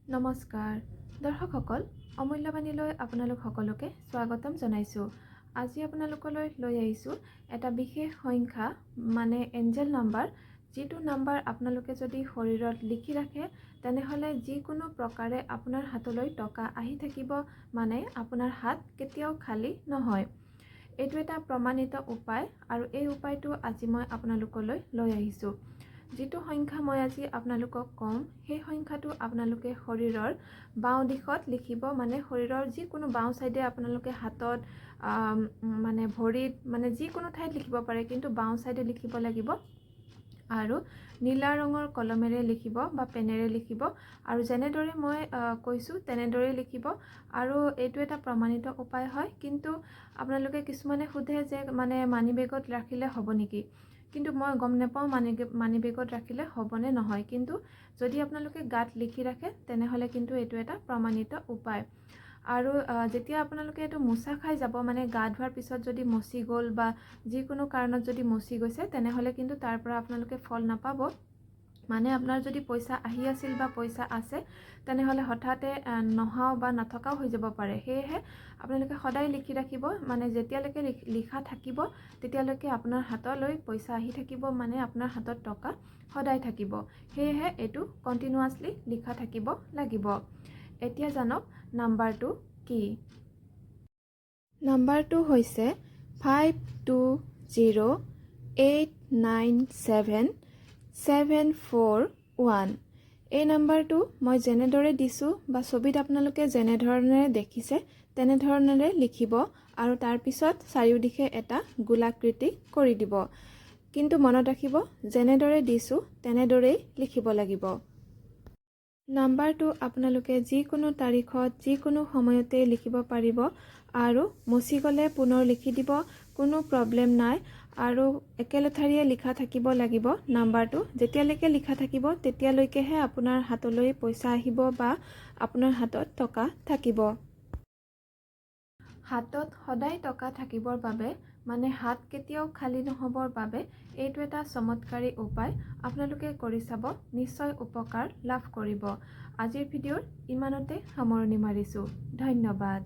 নমস্কাৰ দৰ্শকসকল, অমূল্যবাণীলৈ আপোনালোক সকলোকে স্বাগতম জনাইছোঁ। আজি আপোনালোকলৈ লৈ আহিছোঁ এটা বিশেষ সংখ্যা মানে এঞ্জেল নাম্বাৰ, যিটো নাম্বাৰ আপোনালোকে যদি শৰীৰত লিখি ৰাখে তেনেহ'লে যিকোনো প্ৰকাৰে আপোনাৰ হাতলৈ টকা আহি থাকিব, মানে আপোনাৰ হাত কেতিয়াও খালী নহয়। এইটো এটা প্ৰমাণিত উপায় আৰু এই উপায়টো আজি মই আপোনালোকলৈ লৈ আহিছোঁ। যিটো সংখ্যা মই আজি আপোনালোকক ক'ম, সেই সংখ্যাটো আপোনালোকে শৰীৰৰ বাওঁ দিশত লিখিব, মানে শৰীৰৰ যিকোনো বাওঁ চাইডে আপোনালোকে হাতত মানে ভৰিত মানে যিকোনো ঠাইত লিখিব পাৰে, কিন্তু বাওঁ চাইডে লিখিব লাগিব আৰু নীলা ৰঙৰ কলমেৰে লিখিব বা পেনেৰে লিখিব আৰু যেনেদৰে মই কৈছোঁ তেনেদৰে লিখিব। আৰু এইটো এটা প্ৰমাণিত উপায় হয়, কিন্তু আপোনালোকে কিছুমানে সোধে যে মানে মানি বেগত ৰাখিলে হ'ব নেকি, কিন্তু মই গম নাপাওঁ মানি বেগত ৰাখিলে হ'বনে নহয়। কিন্তু যদি আপোনালোকে গাত লিখি ৰাখে তেনেহ'লে কিন্তু এইটো এটা প্ৰমাণিত উপায়। আৰু যেতিয়া আপোনালোকে এইটো মোচা খাই যাব, মানে গা ধোৱাৰ পিছত যদি মচি গ'ল বা যিকোনো কাৰণত যদি মচি গৈছে তেনেহ'লে কিন্তু তাৰ পৰা আপোনালোকে ফল নাপাব। মানে আপোনাৰ যদি পইচা আহি আছিল বা পইচা আছে তেনেহ'লে হঠাতে নহাও বা নথকাও হৈ যাব পাৰে। সেয়েহে আপোনালোকে সদায় লিখি ৰাখিব, মানে যেতিয়ালৈকে লিখা থাকিব তেতিয়ালৈকে আপোনাৰ হাতলৈ পইচা আহি থাকিব, মানে আপোনাৰ হাতত টকা সদায় থাকিব। সেয়েহে এইটো কণ্টিনিউৱাছলি লিখা থাকিব লাগিব। এতিয়া জানক নাম্বাৰটো কি। নাম্বাৰটো হৈছে 5208974741। এই নাম্বাৰটো মই যেনেদৰে দিছোঁ বা ছবিত আপোনালোকে যেনেধৰণেৰে দেখিছে তেনেধৰণেৰে লিখিব আৰু তাৰপিছত চাৰিওদিশে এটা গোলাকৃতি কৰি দিব। কিন্তু মনত ৰাখিব, যেনেদৰে দিছোঁ তেনেদৰেই লিখিব লাগিব। নাম্বাৰটো আপোনালোকে যিকোনো তাৰিখত যিকোনো সময়তে লিখিব পাৰিব আৰু মচি গ'লে পুনৰ লিখি দিব, কোনো প্ৰব্লেম নাই। আৰু একেলেঠাৰিয়ে লিখা থাকিব লাগিব নাম্বাৰটো। যেতিয়ালৈকে লিখা থাকিব তেতিয়ালৈকেহে আপোনাৰ হাতলৈ পইচা আহিব বা আপোনাৰ হাতত টকা থাকিব। হাতত সদায় টকা থাকিবৰ বাবে, মানে হাত কেতিয়াও খালী নহ'বৰ বাবে এইটো এটা চমৎকাৰী উপায়। আপোনালোকে কৰি চাব, নিশ্চয় উপকাৰ লাভ কৰিব। আজিৰ ভিডিঅ'ৰ ইমানতে সামৰণি মাৰিছোঁ। ধন্যবাদ।